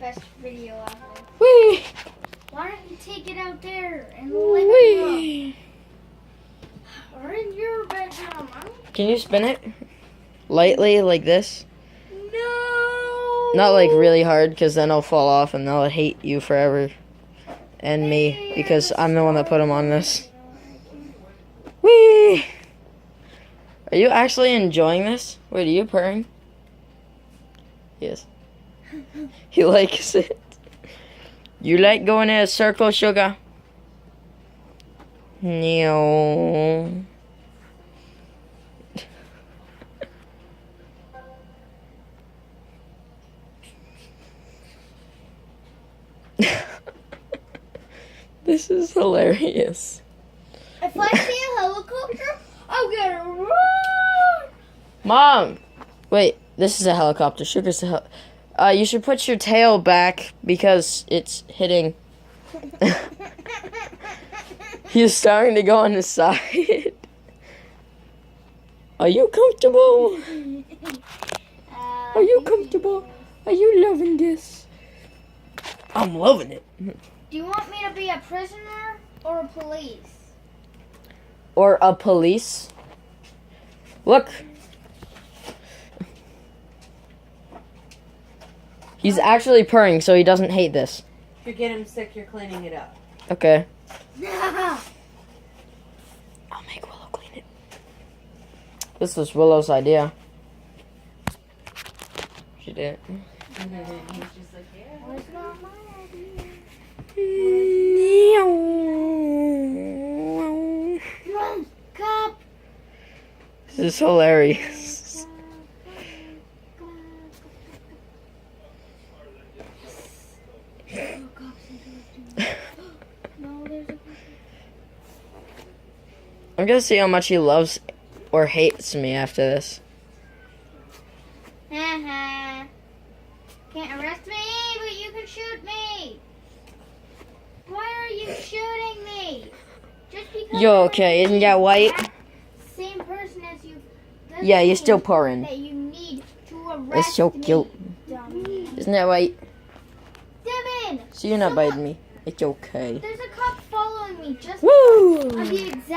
Best video ever. Whee! Why don't you take it out there and live it Whee! up? Or in your bedroom. Can you spin it? Lightly, like this? No! Not like really hard, because then I'll fall off and they'll hate you forever. And me, because I'm the one that put them on this. Whee! Are you actually enjoying this? Wait, are you purring? Yes. He likes it. You like going in a circle, sugar? No. This is hilarious. If I see a helicopter, I'm gonna run! Mom! Wait, this is a helicopter. Sugar's a you should put your tail back because it's hitting. He's starting to go on the side. Are you comfortable? Are you comfortable? Are you loving this? I'm loving it. Do you want me to be a prisoner or a police? Or a police. Look. He's actually purring, so he doesn't hate this. If you get him sick, you're cleaning it up. Okay. I'll make Willow clean it. This was Willow's idea. She did it. And then he's just like, yeah. It's not my idea. Run, cop! This is hilarious. I'm gonna see how much he loves or hates me after this. Can't arrest me, but you can shoot me. Why are you shooting me? Just because You okay? Isn't that white? same person as you. Yeah, you're still purring. That you need to arrest It's so me, cute. dummy. Isn't that white? Devin! So you're not biting me. It's okay. There's a cop following me just Woo! on the exact